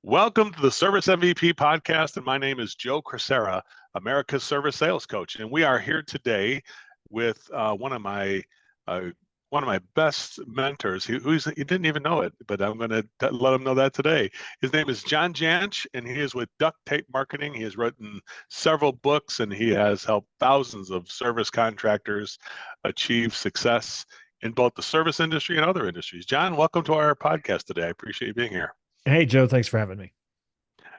Welcome to the Service MVP podcast, and my name is Joe Crisara, America's Service Sales Coach, and we are here today with one of my best mentors. He didn't even know it, but I'm going to let him know that today. His name is Jantsch, and he is with Duct Marketing. He has written several books, and he has helped thousands of service contractors achieve success in both the service industry and other industries. John, welcome to our podcast today. I appreciate you being here. Hey, Joe, thanks for having me.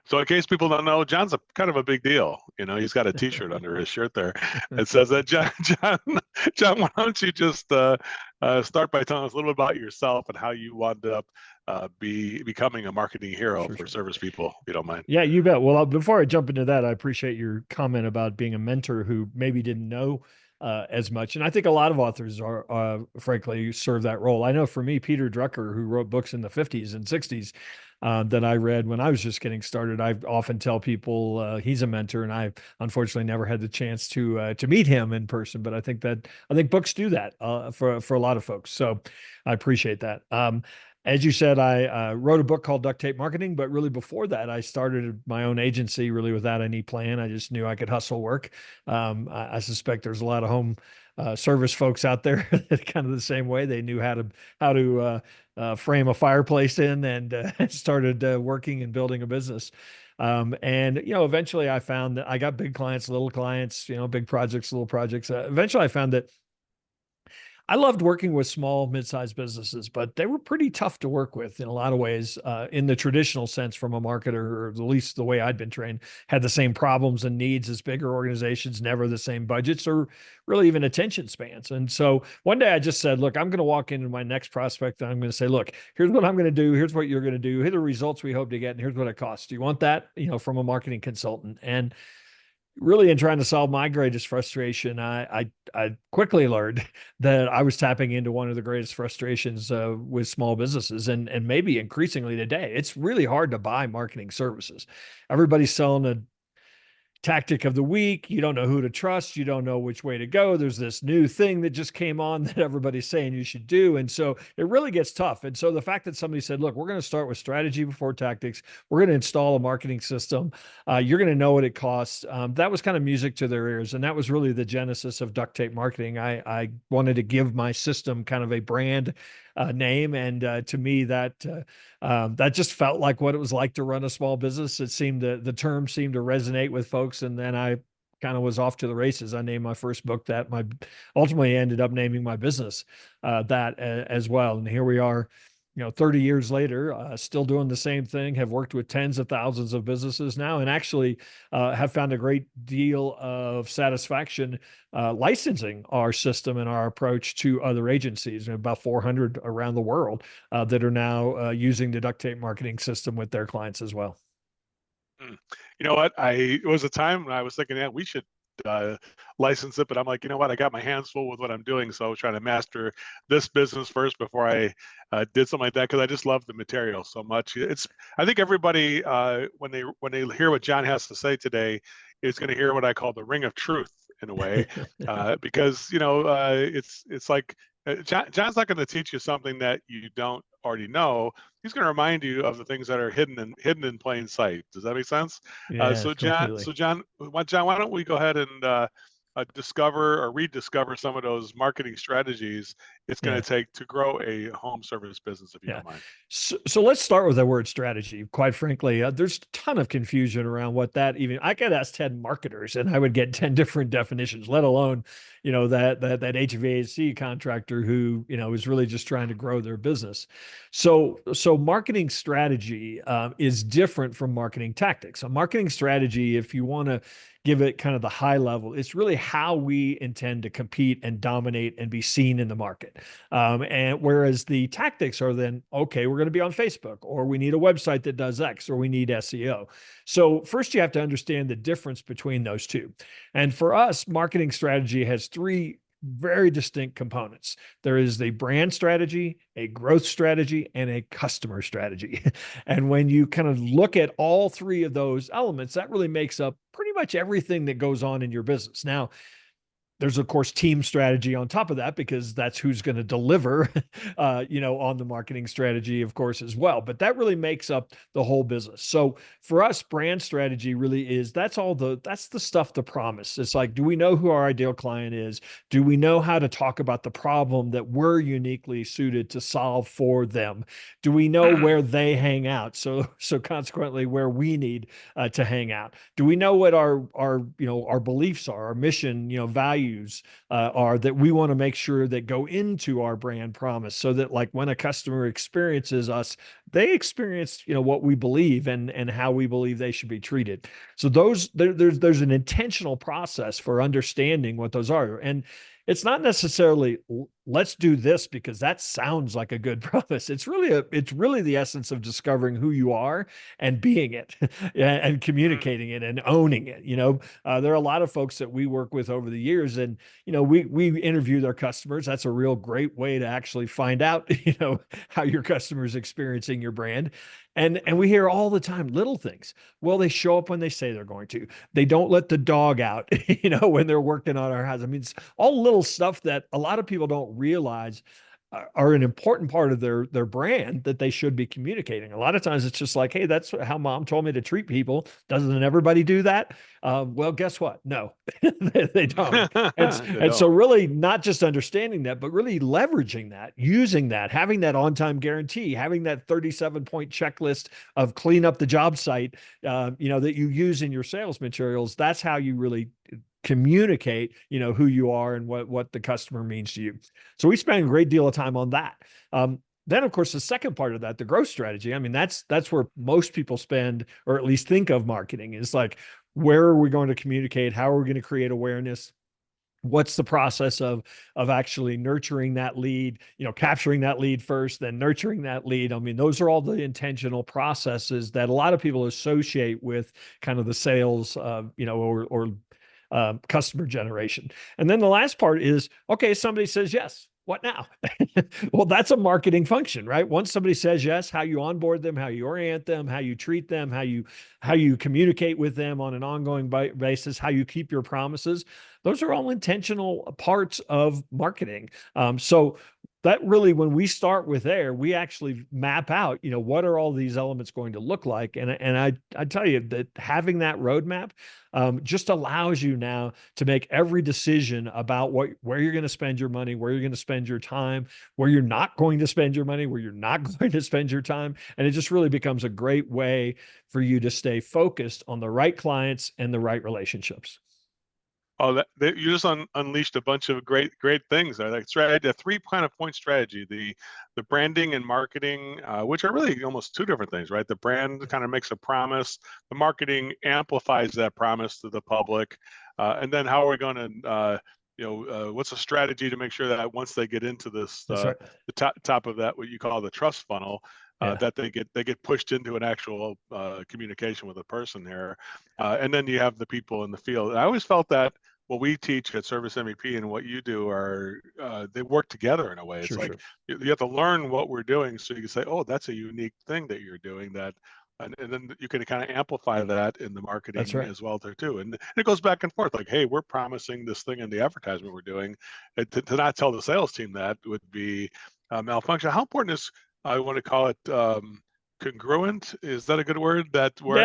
So in case people don't know, John's a kind of a big deal. He's got a T-shirt under his shirt there that says that. John, why don't you just start by telling us a little bit about yourself and how you wound up becoming a marketing hero for service people, if you don't mind. Yeah, you bet. Well, before I jump into that, I appreciate your comment about being a mentor who maybe didn't know as much. And I think a lot of authors are, frankly, serve that role. I know for me, Peter Drucker, who wrote books in the 50s and 60s, that I read when I was just getting started. I often tell people he's a mentor, and I unfortunately never had the chance to meet him in person. But I think books do that for a lot of folks. So I appreciate that. As you said, I wrote a book called Duct Marketing, but really before that, I started my own agency really without any plan. I just knew I could hustle work. I suspect there's a lot of home service folks out there that kind of the same way. They knew how to frame a fireplace in and started working and building a business. And eventually I found that I got big clients, little clients, big projects, little projects. Eventually I found that I loved working with small, mid-sized businesses, but they were pretty tough to work with in a lot of ways, in the traditional sense from a marketer, or at least the way I'd been trained, had the same problems and needs as bigger organizations, never the same budgets or really even attention spans. And so one day I just said, look, I'm going to walk into my next prospect and I'm going to say, look, here's what I'm going to do. Here's what you're going to do. Here are the results we hope to get. And here's what it costs. Do you want that, from a marketing consultant? And really, in trying to solve my greatest frustration, I quickly learned that I was tapping into one of the greatest frustrations with small businesses, and maybe increasingly today. It's really hard to buy marketing services. Everybody's selling a tactic of the week. You don't know who to trust. You don't know which way to go. There's this new thing that just came on that everybody's saying you should do. And so it really gets tough. And so the fact that somebody said, look, we're going to start with strategy before tactics. We're going to install a marketing system. You're going to know what it costs. That was kind of music to their ears. And that was really the genesis of Duct Marketing. I wanted to give my system kind of a brand name. And to me, that just felt like what it was like to run a small business. The term seemed to resonate with folks. And then I kind of was off to the races. I named my first book that. Ultimately ended up naming my business that as well. And here we are, 30 years later, still doing the same thing, have worked with tens of thousands of businesses now, and actually have found a great deal of satisfaction licensing our system and our approach to other agencies, about 400 around the world that are now using the Duct Marketing system with their clients as well. You know what? It was a time when I was thinking, yeah, we should license it, but I'm like, you know what? I got my hands full with what I'm doing, so I was trying to master this business first before I did something like that, because I just love the material so much. I think everybody when they hear what John has to say today is going to hear what I call the ring of truth in a way, because it's like John's not going to teach you something that you don't already know. He's going to remind you of the things that are hidden in plain sight. Does that make sense? Yeah, So John, why don't we go ahead and discover or rediscover some of those marketing strategies it's going to take to grow a home service business, if you don't mind. So let's start with the word strategy. Quite frankly, there's a ton of confusion around what that even. I could ask 10 marketers and I would get 10 different definitions, let alone, that HVAC contractor who, is really just trying to grow their business. So marketing strategy is different from marketing tactics. A marketing strategy, if you want to give it kind of the high level, it's really how we intend to compete and dominate and be seen in the market. And whereas the tactics are then, okay, we're going to be on Facebook, or we need a website that does X, or we need SEO. So first you have to understand the difference between those two. And for us, marketing strategy has three very distinct components. There is the brand strategy, a growth strategy, and a customer strategy. And when you kind of look at all three of those elements, that really makes up pretty much everything that goes on in your business. Now, there's of course team strategy on top of that, because that's who's going to deliver, on the marketing strategy, of course, as well. But that really makes up the whole business. So for us, brand strategy really is, that's the stuff to promise. It's like, do we know who our ideal client is? Do we know how to talk about the problem that we're uniquely suited to solve for them? Do we know where they hang out? So consequently, where we need to hang out? Do we know what our beliefs are, our mission, values are, that we want to make sure that go into our brand promise, so that like when a customer experiences us, they experience what we believe and how we believe they should be treated. So there's an intentional process for understanding what those are. And it's not necessarily let's do this because that sounds like a good promise. It's really the essence of discovering who you are and being it and communicating it and owning it. There are a lot of folks that we work with over the years, and we interview their customers. That's a real great way to actually find out how your customer is experiencing your brand. And we hear all the time little things. Well, they show up when they say they're going to. They don't let the dog out, when they're working on our house. I mean, it's all little stuff that a lot of people don't realize are an important part of their brand that they should be communicating. A lot of times it's just like, hey, that's how mom told me to treat people. Doesn't everybody do that? Well, guess what? No, they don't. And so really not just understanding that, but really leveraging that, using that, having that on-time guarantee, having that 37-point checklist of clean up the job site, that you use in your sales materials. That's how you really communicate, who you are and what the customer means to you. So we spend a great deal of time on that. Then, of course, the second part of that, the growth strategy. I mean, that's where most people spend, or at least think of marketing, is like, where are we going to communicate? How are we going to create awareness? What's the process of actually nurturing that lead, capturing that lead first, then nurturing that lead? I mean, those are all the intentional processes that a lot of people associate with kind of the sales, or customer generation. And then the last part is, okay, somebody says yes. What now? Well, that's a marketing function, right? Once somebody says yes, how you onboard them, how you orient them, how you treat them, how you communicate with them on an ongoing basis, how you keep your promises. Those are all intentional parts of marketing. So that really, when we start with there, we actually map out, what are all these elements going to look like? And I tell you that having that roadmap just allows you now to make every decision about where you're going to spend your money, where you're going to spend your time, where you're not going to spend your money, where you're not going to spend your time. And it just really becomes a great way for you to stay focused on the right clients and the right relationships. Oh, you just unleashed a bunch of great things there. Like strategy, a 3-point strategy: the branding and marketing, which are really almost two different things, right? The brand kind of makes a promise, the marketing amplifies that promise to the public, and then how are we going to, what's a strategy to make sure that once they get into this, Right. the top of that, what you call the trust funnel, that they get pushed into an actual communication with a person there, and then you have the people in the field. I always felt that what we teach at Service MVP and what you do are they work together in a way. It's like you have to learn what we're doing so you can say, oh, that's a unique thing that you're doing, that. And then you can kind of amplify that in the marketing as well there too. And it goes back and forth, like, hey, we're promising this thing in the advertisement we're doing. To not tell the sales team that would be malfunction. How important is, I want to call it congruent? Is that a good word? That where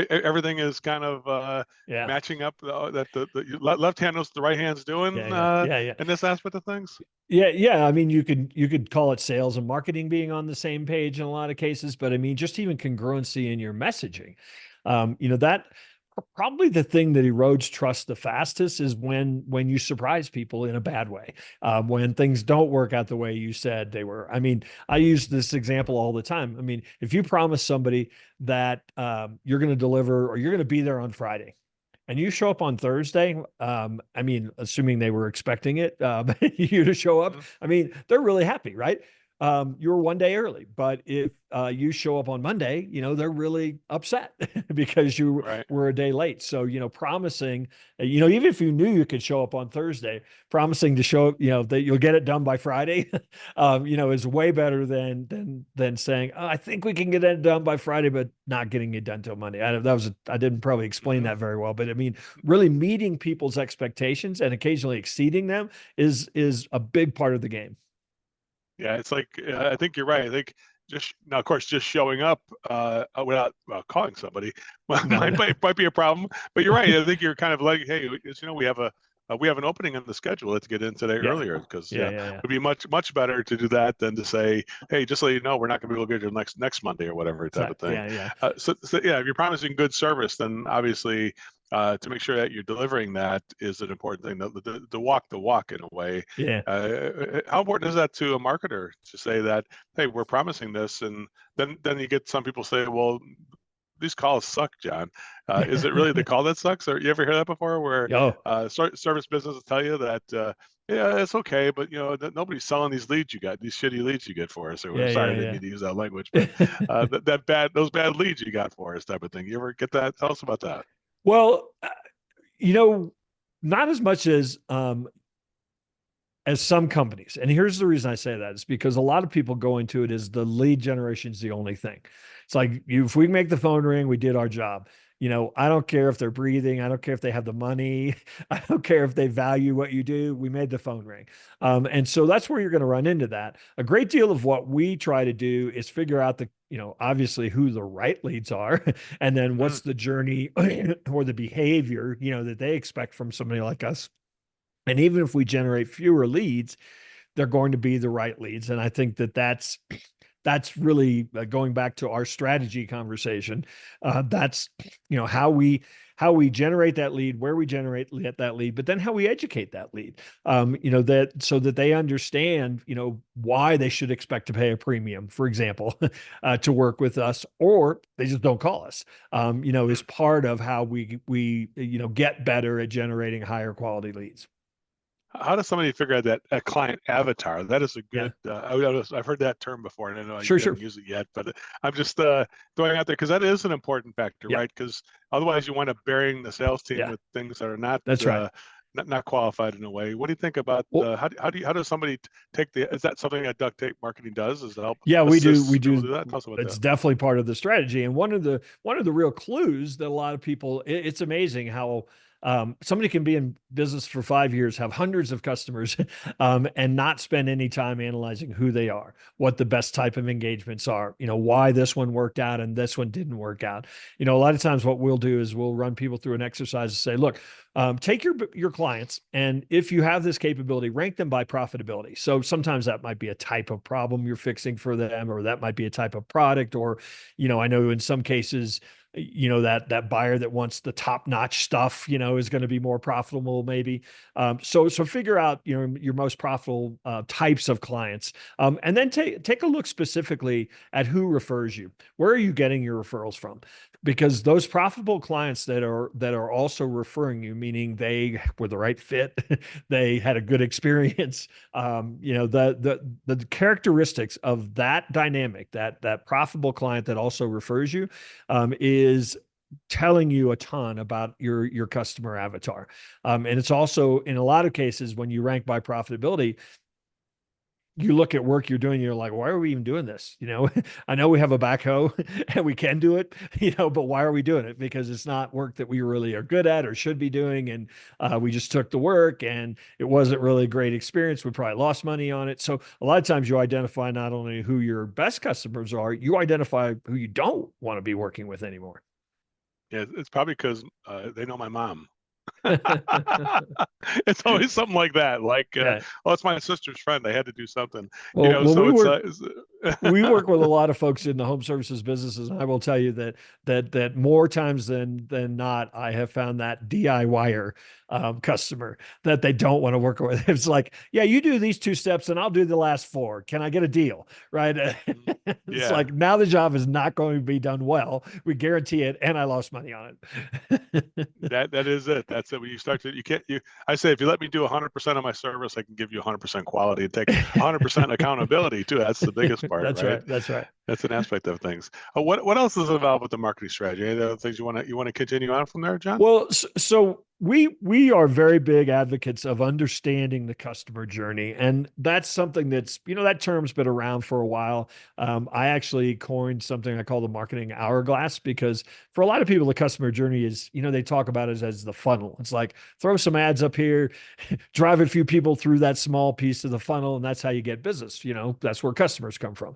everything is kind of matching up, that the left hand knows what the right hand's doing in this aspect of things? Yeah. I mean, you could call it sales and marketing being on the same page in a lot of cases, but I mean, just even congruency in your messaging. That probably the thing that erodes trust the fastest is when you surprise people in a bad way, when things don't work out the way you said they were. I mean, I use this example all the time. I mean, if you promise somebody that you're going to deliver or you're going to be there on Friday, and you show up on Thursday, I mean, assuming they were expecting it, you to show up, I mean, they're really happy, right? you're one day early. But if you show up on Monday, they're really upset because you Right. were a day late. So, promising, even if you knew you could show up on Thursday, promising to show up, that you'll get it done by Friday, is way better than saying, oh, I think we can get it done by Friday, but not getting it done till Monday. I didn't probably explain Mhm. that very well, but I mean, really meeting people's expectations and occasionally exceeding them is a big part of the game. Yeah, it's like I think you're right. I think just now, of course, just showing up without calling somebody No, no. might be a problem. But you're right. I think you're kind of like, hey, we have an opening on the schedule. Let's get in today Yeah. earlier because Yeah. Yeah. Yeah. it'd be much better to do that than to say, hey, just so you know, we're not going to be able to get you next Monday or whatever type of Exactly. thing. Yeah. Yeah. So yeah, if you're promising good service, then obviously. To make sure that you're delivering that is an important thing. The walk the walk in a way. Yeah. How important is that to a marketer to say that, hey, we're promising this, and then you get some people say, well, these calls suck, John. Is it really the call that sucks? Or you ever hear that before, where Oh, service businesses tell you that, yeah, it's okay, but nobody's selling these leads you got, these shitty leads you get for us. Or yeah. sorry, I Yeah. didn't Yeah. mean to use that language, but those bad leads you got for us, type of thing. You ever get that? Tell us about that. Well, you know, not as much as some companies. And here's the reason I say that is because a lot of people go into it as the lead generation is the only thing. It's like if we make the phone ring, we did our job. I don't care if they're breathing. I don't care if they have the money. I don't care if they value what you do. We made the phone ring. And so that's where you're going to run into that. A great deal of what we try to do is figure out obviously who the right leads are, and then Mm, what's the journey or the behavior, that they expect from somebody like us. And even if we generate fewer leads, they're going to be the right leads. And I think that's really going back to our strategy conversation. That's how we generate that lead, where we generate that lead, but then how we educate that lead. That so that they understand, why they should expect to pay a premium, for example, to work with us, or they just don't call us. Is mm. part of how we get better at generating higher quality leads. How does somebody figure out that a client avatar? That is a Yeah, good. I've heard that term before, and I know sure, you sure. haven't used it yet, but I'm just throwing out there because that is an important factor, Yeah, right? Because otherwise, you wind up burying the sales team yeah, with things that are not that's right. not qualified in a way. What do you think about Well, how does somebody take the? Is that something that duct tape marketing does? Is to help yeah, we do. We assist people do. do that? Tell us about It's that. definitely part of the strategy. And one of the real clues that a lot of people, it's amazing how somebody can be in business for 5 years, have hundreds of customers, and not spend any time analyzing who they are, what the best type of engagements are, why this one worked out and this one didn't work out. A lot of times what we'll do is we'll run people through an exercise to say, look, take your clients, and if you have this capability, rank them by profitability. So sometimes that might be a type of problem you're fixing for them, or that might be a type of product, or I know in some cases, that buyer that wants the top notch stuff, is going to be more profitable maybe. So figure out your most profitable types of clients, and then take a look specifically at who refers you. Where are you getting your referrals from? Because those profitable clients that are also referring you, meaning they were the right fit, they had a good experience. The characteristics of that dynamic, that profitable client that also refers you, is telling you a ton about your customer avatar. And it's also in a lot of cases when you rank by profitability, you look at work you're doing, you're like, why are we even doing this? I know we have a backhoe and we can do it, but why are we doing it? Because it's not work that we really are good at or should be doing. And we just took the work and it wasn't really a great experience. We probably lost money on it. So a lot of times you identify not only who your best customers are, you identify who you don't want to be working with anymore. Yeah, it's probably because they know my mom. Yeah. It's always something like that. Like, oh, it's my sister's friend. I had to do something, Well, So we work with a lot of folks in the home services businesses, and I will tell you that more times than not, I have found that DIYer customer that they don't want to work with. It's like, yeah, you do these 2 steps and I'll do the last 4. Can I get a deal? Right. It's Yeah. like, now the job is not going to be done well. We guarantee it. And I lost money on it. That is it. That's it. When you start to, you can't, you, I say, if you let me do 100% of my service, I can give you 100% quality and take 100% accountability too. That's the biggest part, That's right? right. That's right. That's an aspect of things. What else is involved with the marketing strategy? Any other things you want to continue on from there, John? Well, so we are very big advocates of understanding the customer journey, and that's something that's, that term's been around for a while. I actually coined something I call the marketing hourglass, because for a lot of people, the customer journey is, they talk about it as the funnel. It's like, throw some ads up here, drive a few people through that small piece of the funnel, and that's how you get business. That's where customers come from.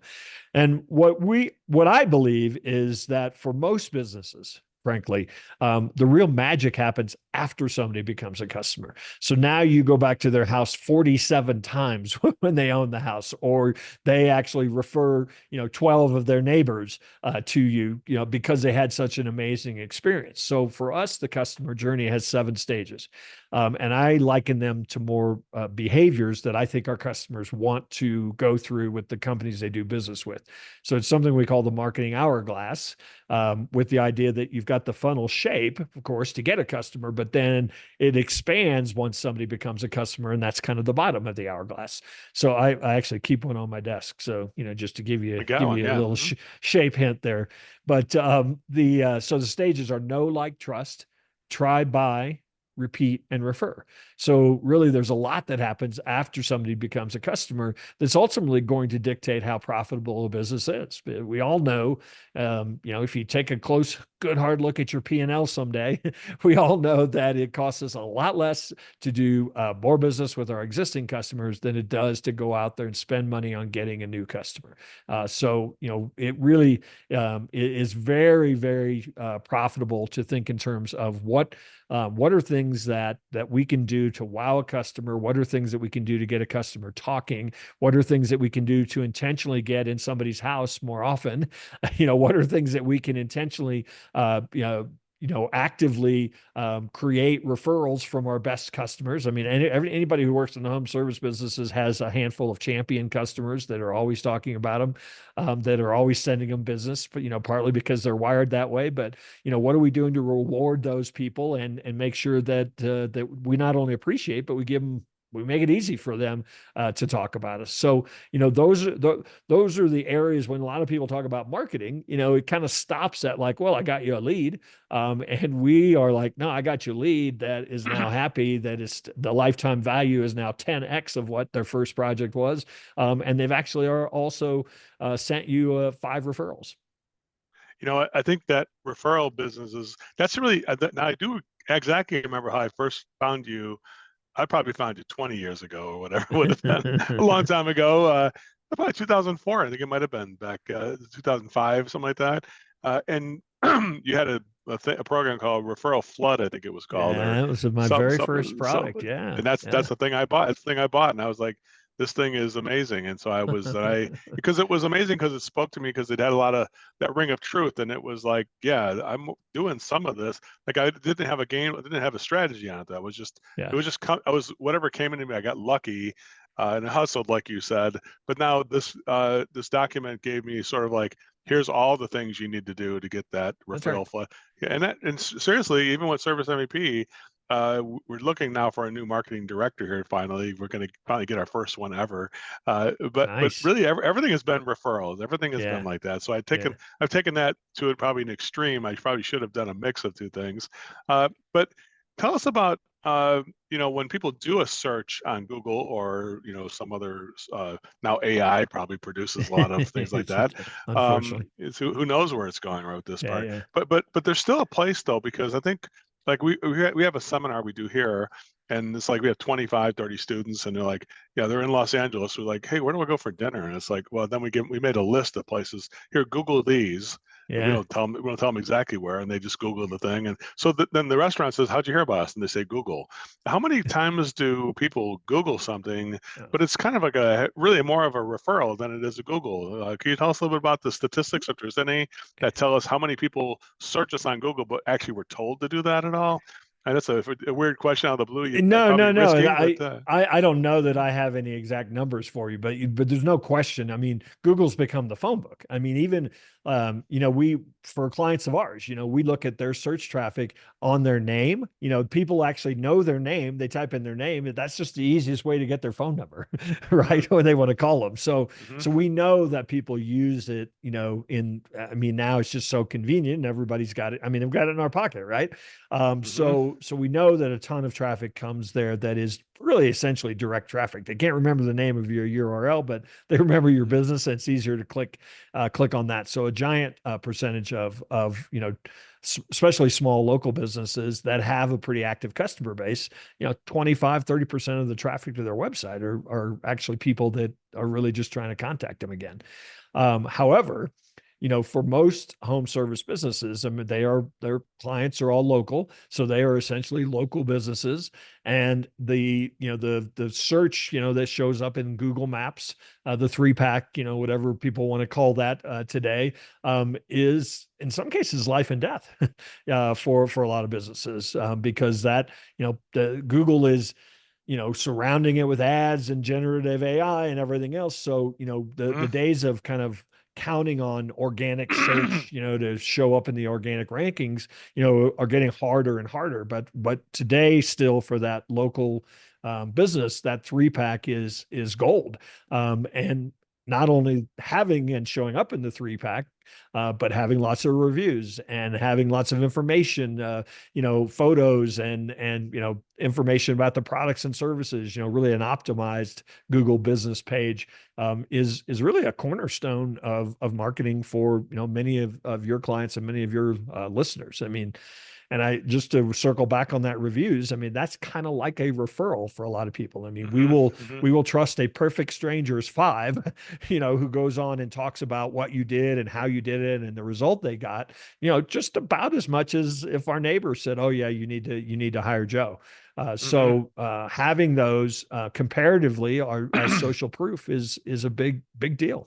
And what I believe is that for most businesses, frankly, the real magic happens after somebody becomes a customer. So now you go back to their house 47 times when they own the house, or they actually refer, 12 of their neighbors to you, because they had such an amazing experience. So for us, the customer journey has 7 stages. And I liken them to more behaviors that I think our customers want to go through with the companies they do business with. So it's something we call the marketing hourglass, with the idea that you've got the funnel shape, of course, to get a customer, but then it expands once somebody becomes a customer, and that's kind of the bottom of the hourglass. So I actually keep one on my desk. So, just to give I you got one. a Yeah. little shape hint there. But so the stages are know, like, trust, try, buy, repeat, and refer. So really, there's a lot that happens after somebody becomes a customer that's ultimately going to dictate how profitable a business is. We all know, if you take a close, good, hard look at your P&L someday, we all know that it costs us a lot less to do more business with our existing customers than it does to go out there and spend money on getting a new customer. So, it really is very, very profitable to think in terms of what are things that we can do to wow a customer? What are things that we can do to get a customer talking? What are things that we can do to intentionally get in somebody's house more often? What are things that we can intentionally, actively create referrals from our best customers? I mean, anybody who works in the home service businesses has a handful of champion customers that are always talking about them, that are always sending them business, but, partly because they're wired that way. But, what are we doing to reward those people and make sure that that we not only appreciate, but we make it easy for them to talk about us. So, those are the areas when a lot of people talk about marketing, it kind of stops at like, well, I got you a lead. And we are like, no, I got you a lead that is now happy, that is the lifetime value is now 10x of what their first project was. And they've actually are also sent you 5 referrals. I think that referral business that's really, now I do exactly remember how I first found you. I probably found you 20 years ago or whatever it would have been, a long time ago. Probably 2004. I think it might have been back 2005, something like that. And you had a program called Referral Flood, I think it was called, or Yeah, it was my very first product. and Yeah. that's the thing I bought. That's the thing I bought, and I was like, this thing is amazing. And so because it was amazing because it spoke to me, because it had a lot of that ring of truth, and it was like, yeah, I'm doing some of this. Like, I didn't have a game, I didn't have a strategy on it. That was just Yeah. it was just I was whatever came into me. I got lucky. And hustled, like you said. But now this document gave me sort of like, here's all the things you need to do to get that That's right. referral flow. Yeah, and seriously, even with Service MEP, we're looking now for a new marketing director here. Finally, we're going to finally get our first one ever. But Nice. really, everything has been referrals. Everything has been Yeah. like that. So Yeah. I've taken that to probably an extreme. I probably should have done a mix of 2 things. But tell us about when people do a search on Google or some other now AI probably produces a lot of things like that. Unfortunately. Who knows where it's going with this Yeah. part? Yeah. But there's still a place though, because I think like we have a seminar we do here, and it's like we have 25, 30 students, and they're like, yeah, they're in Los Angeles. We're like, hey, where do we go for dinner? And it's like, well, then we made a list of places here. Google these. And Yeah. we don't tell them exactly where, and they just Google the thing. And so then the restaurant says, how'd you hear about us? And they say Google. How many times do people Google something, Yeah. but it's kind of like really more of a referral than it is a Google? Can you tell us a little bit about the statistics, if there's any that tell us how many people search us on Google, but actually were told to do that at all? And that's a weird question out of the blue. No, no, Probably no. And risky, but I don't know that I have any exact numbers for you, but there's no question. I mean, Google's become the phone book. I mean, even we for clients of ours, we look at their search traffic on their name. People actually know their name. They type in their name, and that's just the easiest way to get their phone number, right? mm-hmm, When they want to call them. So mm-hmm, so we know that people use it, I mean, now it's just so convenient and everybody's got it. I mean, they've got it in our pocket, right? mm-hmm, So we know that a ton of traffic comes there that is really essentially direct traffic. They can't remember the name of your URL, but they remember your mm-hmm, business, and it's easier to click on that. So a giant percentage of especially small local businesses that have a pretty active customer base, 25-30% of the traffic to their website are actually people that are really just trying to contact them again. However, for most home service businesses, I mean, their clients are all local, so they are essentially local businesses. And the search, that shows up in Google Maps, the 3-pack, whatever people want to call that today, is in some cases life and death for a lot of businesses, because the Google is surrounding it with ads and generative AI and everything else. So, the days of kind of counting on organic search, to show up in the organic rankings, are getting harder and harder. But today, still for that local business, that 3-pack is gold. And not only having and showing up in the 3-pack, but having lots of reviews and having lots of information, photos and information about the products and services. Really an optimized Google business page is really a cornerstone of marketing for many of your clients and many of your listeners. I mean, and I just to circle back on that reviews, I mean, that's kind of like a referral for a lot of people. I mean, we mm-hmm, will mm-hmm. we will trust a perfect stranger's 5, who goes on and talks about what you did and how you did it and the result they got, just about as much as if our neighbor said, "Oh yeah, you need to hire Joe." Having those comparatively are as social proof is a big deal.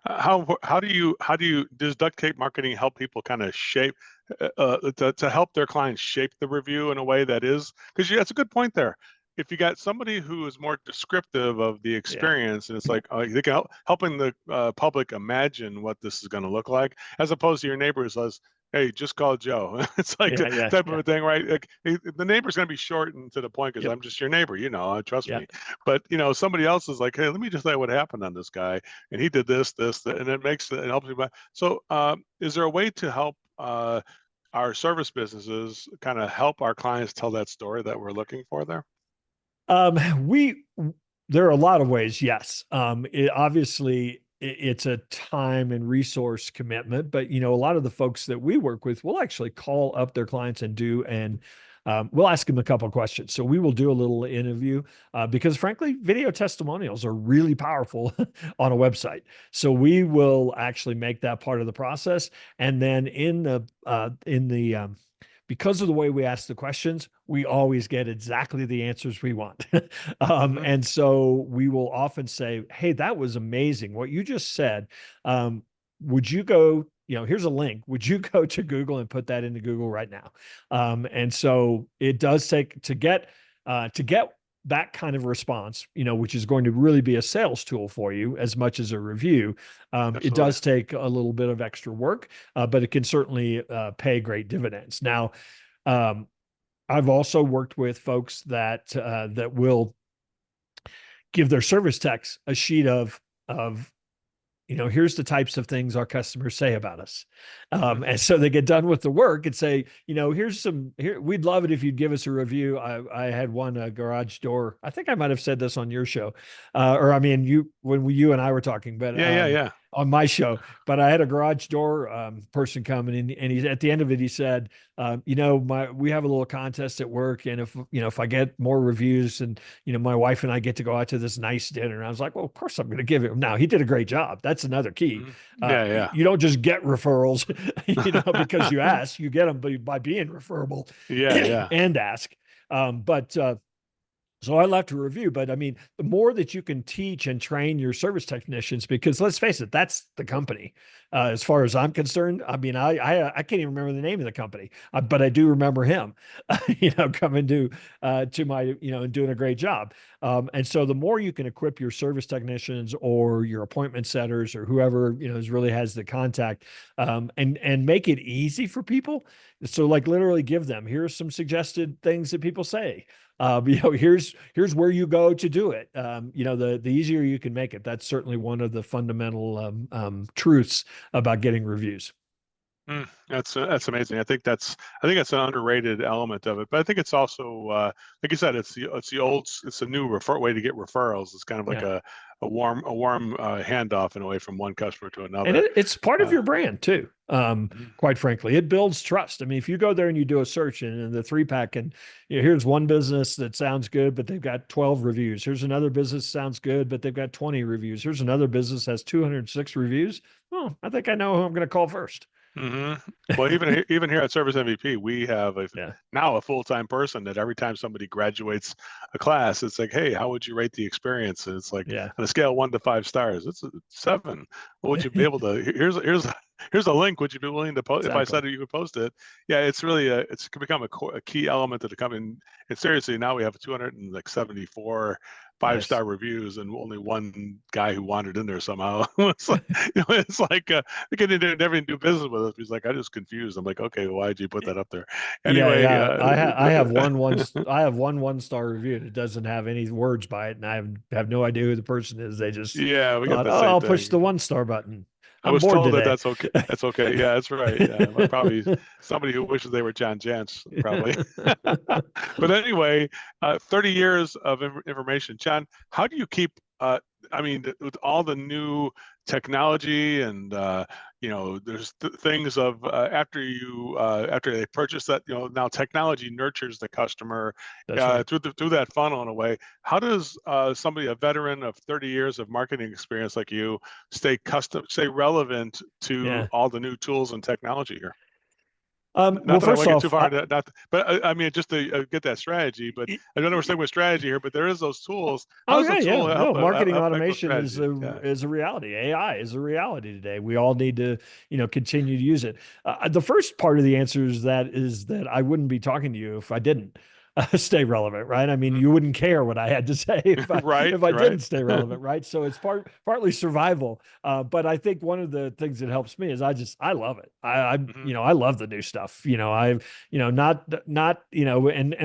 How do you does duct tape marketing help people kind of shape to help their clients shape the review in a way that is, because that's a good point there. If you got somebody who is more descriptive of the Yeah. experience, and it's like they can helping the public imagine what this is going to look like, as opposed to your neighbor who says, "Hey, just call Joe." It's like Yeah. the Yeah. type of Yeah. a thing, right? Like the neighbor's going to be short and to the point because Yep. I'm just your neighbor, trust Yeah. me. But somebody else is like, "Hey, let me just tell you what happened on this guy, and he did this, that," and it helps you. So, is there a way to help our service businesses kind of help our clients tell that story that we're looking for there? We There are a lot of ways. Yes. Obviously it's a time and resource commitment, but a lot of the folks that we work with will actually call up their clients and we'll ask them a couple of questions. So we will do a little interview because frankly, video testimonials are really powerful on a website. So we will actually make that part of the process. And then because of the way we ask the questions, we always get exactly the answers we want. Mm-hmm. And so we will often say, "Hey, that was amazing. What you just said. Would you go, here's a link. Would you go to Google and put that into Google right now?" And so it does take to get that kind of response, which is going to really be a sales tool for you as much as a review. It Absolutely. does take a little bit of extra work, but it can certainly pay great dividends. Now, um, I've also worked with folks that will give their service techs a sheet of here's the types of things our customers say about us. Mm-hmm. And so they get done with the work and say, we'd love it if you'd give us a review. I had one garage door. I think I might have said this on your show. Or I mean, you and I were talking, but Yeah, yeah, yeah. on my show, but I had a garage door person come in and he's at the end of it, he said, we have a little contest at work. And if I get more reviews and, my wife and I get to go out to this nice dinner. And I was like, well, of course I'm going to give it. Now he did a great job. That's another key. Mm-hmm. Yeah, yeah. You don't just get referrals, because you ask, you get them by being referable Yeah, yeah. and ask. But So I left a review, but I mean, the more that you can teach and train your service technicians, because let's face it, that's the company. As far as I'm concerned, I mean, I can't even remember the name of the company, but I do remember him, coming to my, and doing a great job. And so the more you can equip your service technicians or your appointment setters or whoever is really has the contact, and make it easy for people. So like literally give them, here's some suggested things that people say. Here's where you go to do it. The easier you can make it. That's certainly one of the fundamental truths about getting reviews. That's amazing. I think that's an underrated element of it. But I think it's also like you said, it's a new way to get referrals. It's kind of like Yeah. a warm handoff in a way from one customer to And another. it's part of Uh, your brand too. mhm. Quite frankly, it builds trust. I mean, if you go there and you do a search in the 3-pack and here's one business that sounds good, but they've got 12 reviews. Here's another business sounds good, but they've got 20 reviews. Here's another business has 206 reviews. Well, I think I know who I'm going to call first. Well, even here at Service MVP, we have Yeah. now a full-time person that every time somebody graduates a class, it's like, hey, how would you rate the experience? And it's like Yeah. on a scale of 1 to 5 stars, it's a 7. What would you be able to? Here's a link. Would you be willing to post? If I Exactly. said you could post it, yeah, it's really it's become a key element of the company. And seriously, now we have 274 Nice. five-star reviews and only one guy who wandered in there somehow. It's like they couldn't never even do business with us. He's like, I just confused. I'm like, okay, well, why'd you put that up there? Yeah, Anyway, yeah. I have I have one-star review that doesn't have any words by it, and I have no idea who the person is. They just yeah, we got thought, the oh, same I'll push thing. the 1-star button. I I'm was bored told that today. that's okay. That's okay. Yeah, that's right. Yeah, probably somebody who wishes they were John Jantsch, probably. But anyway, 30 years of information. John, how do you keep, I mean, with all the new technology and, there's things of after they purchase that, now technology nurtures the customer That's right. through that funnel in a way. How does somebody, a veteran of 30 years of marketing experience like you, stay relevant to Yeah. all the new tools and technology here? Well, Not that I first want to get too off, far into not, but I mean just to get that strategy. But y- I don't know we're y- saying with strategy here, but there is those tools. How oh does a yeah, yeah. tool help No, marketing affect those automation strategies? Yeah. is a reality. AI is a reality today. We all need to, continue to use it. The first part of the answer is that I wouldn't be talking to you if I didn't stay relevant, right? I mean, Mhm. you wouldn't care what I had to say Right. if I Right. didn't stay relevant, right? So it's partly survival. But I think one of the things that helps me is I love it. Mhm. I love the new stuff. And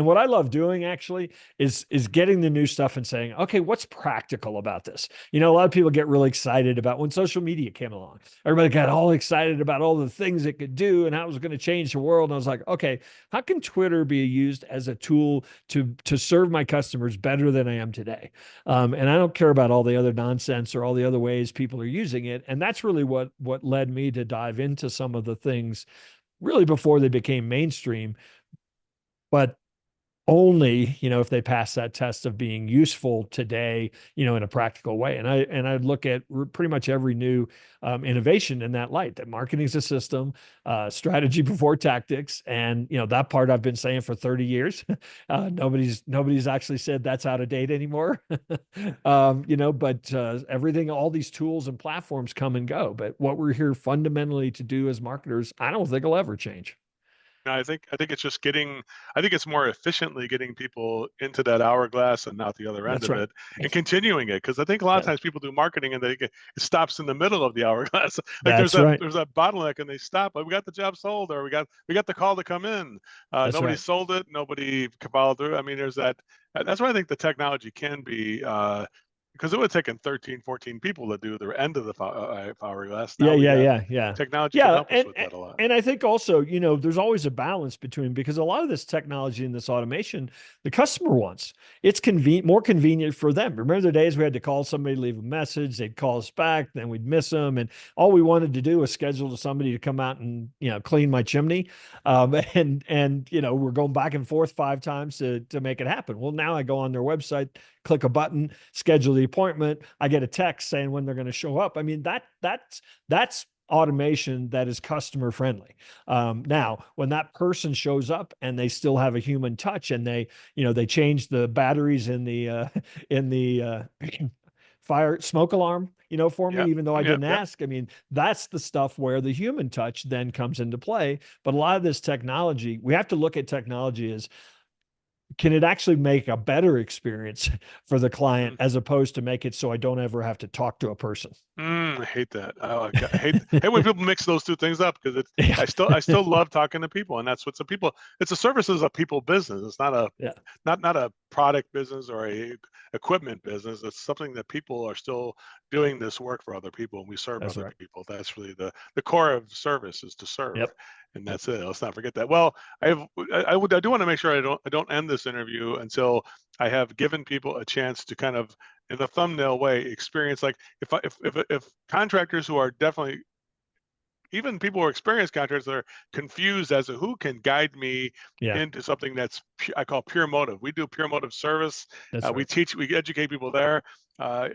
what I love doing actually is getting the new stuff and saying, okay, what's practical about this? A lot of people get really excited about when social media came along. Everybody got all excited about all the things it could do and how it was going to change the world. And I was like, okay, how can Twitter be used as a tool to serve my customers better than I am today? And I don't care about all the other nonsense or all the other ways people are using it. And that's really what led me to dive into some of the things really before they became mainstream. But only if they pass that test of being useful today in a practical way. And I look at pretty much every new innovation in that light, that marketing is a system, strategy before tactics. And that part I've been saying for 30 years. Nobody's actually said that's out of date anymore. But everything, all these tools and platforms come and go, but what we're here fundamentally to do as marketers, I don't think will ever change. No, I think it's just getting. I think it's more efficiently getting people into that hourglass and not the other end That's of right. it, and continuing it. Because I think a lot of Yeah, times people do marketing and it stops in the middle of the hourglass. Like there's that's that right. there's that bottleneck and they stop. Oh, we got the job sold, or we got the call to come in. That's Nobody right. sold it. Nobody followed through. I mean, there's that. That's why I think the technology can be. Because it would have taken 13, 14 people to do the end of the hourglass. Yeah, Now we yeah, have yeah, yeah. technology can Yeah, help us with that a lot. and I think also, there's always a balance between because a lot of this technology and this automation, the customer wants. It's more convenient for them. Remember the days we had to call somebody, leave a message, they'd call us back, then we'd miss them, and all we wanted to do was schedule somebody to come out and clean my chimney, and we're going back and forth 5 times to make it happen. Well, now I go on their website, click a button, schedule the appointment. I get a text saying when they're going to show up. I mean, that's automation that is customer friendly. Now, when that person shows up and they still have a human touch, and they change the batteries in the in the fire smoke alarm, for me, Yep. even though I Yep. didn't Yep. ask. I mean, that's the stuff where the human touch then comes into play. But a lot of this technology, we have to look at technology as, can it actually make a better experience for the client, as opposed to make it so I don't ever have to talk to a person? I hate that. I hate when people mix those two things up, because it's Yeah. I still love talking to people, and that's what's a people. It's a service is a people business. It's not a Yeah. not a product business or a equipment business. It's something that people are still doing this work for other people, and we serve That's other right. people. That's really the core of service, is to serve, Yep. and Yep. that's it. Let's not forget that. Well, I do want to make sure I don't end this interview until I have given people a chance to kind of, in a thumbnail way, experience, like, if contractors who are definitely, even people who are experienced contractors, that are confused as to who can guide me Yeah. into something that's I call pure motive. We do pure motive service. That's right. We educate people there.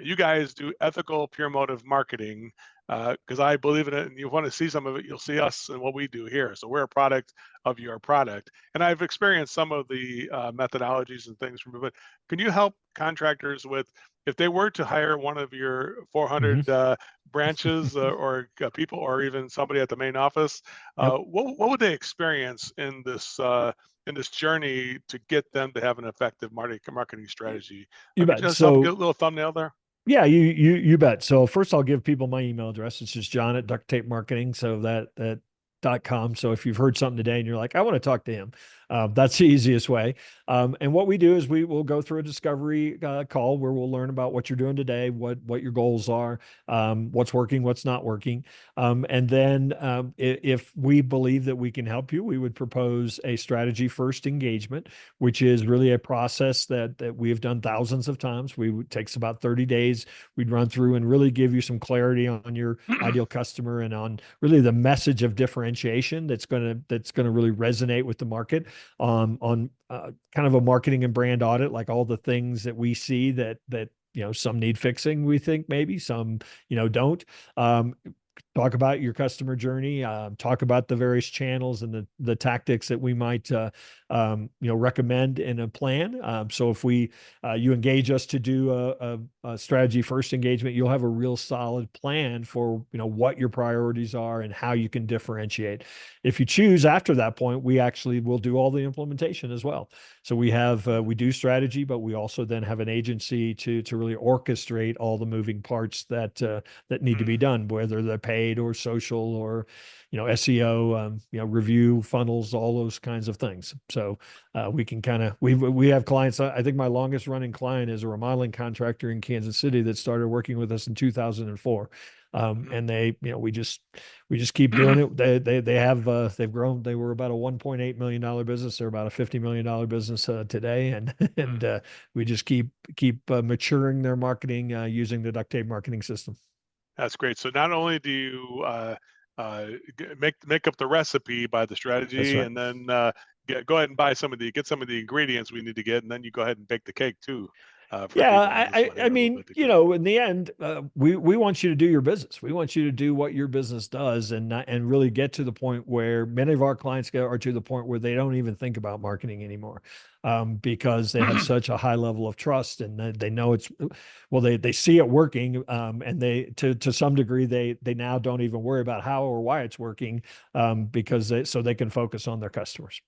You guys do ethical pure motive marketing, because I believe in it, and you want to see some of it, you'll see us and what we do here. So we're a product of your product, and I've experienced some of the methodologies and things from it. But can you help contractors with, if they were to hire one of your 400 Hmm. branches, or people, or even somebody at the main office, Yep. what would they experience in this journey to get them to have an effective marketing strategy? You Could you bet. just help get a So little thumbnail there? yeah, you bet. So first I'll give people my email address. It's just John at Duct Tape Marketing. So that.com. So if you've heard something today and you're like, I want to talk to him, that's the easiest way. And what we do is we will go through a discovery call where we'll learn about what you're doing today, what your goals are, what's working, what's not working. And then if we believe that we can help you, we would propose a strategy first engagement, which is really a process that we have done thousands of times. It takes about 30 days. We'd run through and really give you some clarity on your ideal customer, and on really the message of differentiation that's gonna really resonate with the market, on kind of a marketing and brand audit, like all the things that we see that some need fixing. We think maybe some don't. Um, Talk about your customer journey, talk about the various channels and the tactics that we might recommend in a plan. So if you engage us to do a strategy first engagement, you'll have a real solid plan for what your priorities are and how you can differentiate. If you choose after that point, we actually will do all the implementation as well. So we do strategy, but we also then have an agency to really orchestrate all the moving parts that need to be done, whether they're paid or social or SEO, review funnels, all those kinds of things. So we can kind of we have clients. I think my longest running client is a remodeling contractor in Kansas City that started working with us in 2004. And we just keep doing it. They've grown. They were about a $1.8 million business. They're about a $50 million business today, and we just keep maturing their marketing using the duct tape marketing system. That's great. So not only do you make up the recipe by the That's strategy, right. and then go ahead and get some of the ingredients we need to get, and then you go ahead and bake the cake too, for Yeah, people. I'm just I letting a little mean, bit to get. in the end, we want you to do your business. We want you to do what your business does, and really get to the point where many of our clients are to the point where they don't even think about marketing anymore, because they have such a high level of trust, and they know they see it working, and they to some degree they now don't even worry about how or why it's working, because so they can focus on their customers.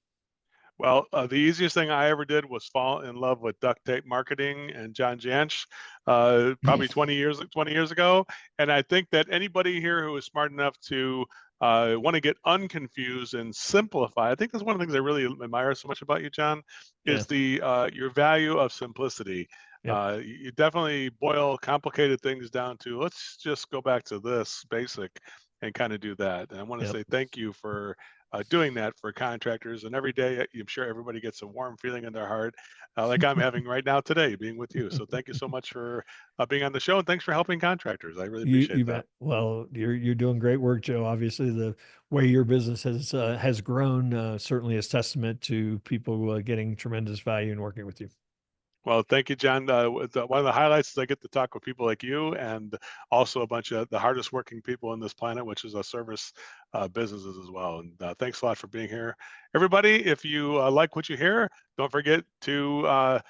Well, the easiest thing I ever did was fall in love with duct tape marketing and John Jantsch, probably 20 years ago. And I think that anybody here who is smart enough to want to get unconfused and simplify, I think that's one of the things I really admire so much about you, John, Yeah. is the your value of simplicity. Yep. You definitely boil complicated things down to, let's just go back to this basic and kind of do that. And I want to Yep. say thank you for doing that for contractors. And every day, I'm sure everybody gets a warm feeling in their heart, like I'm having right now today, being with you. So thank you so much for being on the show, and thanks for helping contractors. I really appreciate You that. bet. Well, you're doing great work, Joe. Obviously, the way your business has grown certainly is testament to people getting tremendous value in working with you. Well, thank you, John. One of the highlights is I get to talk with people like you, and also a bunch of the hardest working people on this planet, which is service businesses as well. And thanks a lot for being here. Everybody, if you like what you hear, don't forget to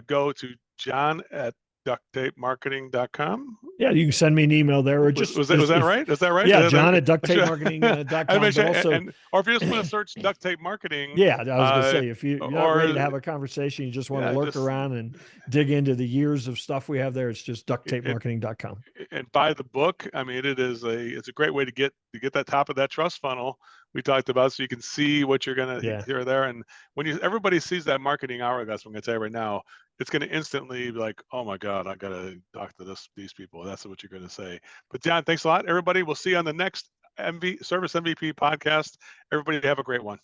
go to John at ducttapemarketing.com. Yeah, you can send me an email there, or just was that right? Is that right? Yeah, John at ducttapemarketing.com. But also, or if you just want to search duct tape marketing, yeah, I was gonna say, if you're not ready to or have a conversation, you just want to yeah, lurk around and dig into the years of stuff we have there, it's just ducttapemarketing.com. And buy the book. I mean, it's a great way to get that top of that trust funnel we talked about, so you can see what you're gonna hear there. And when everybody sees that marketing hourglass, I'm gonna tell you right now, it's gonna instantly be like, oh my God, I gotta talk to these people. That's what you're gonna say. But John, thanks a lot, everybody. We'll see you on the next Service MVP podcast. Everybody have a great one.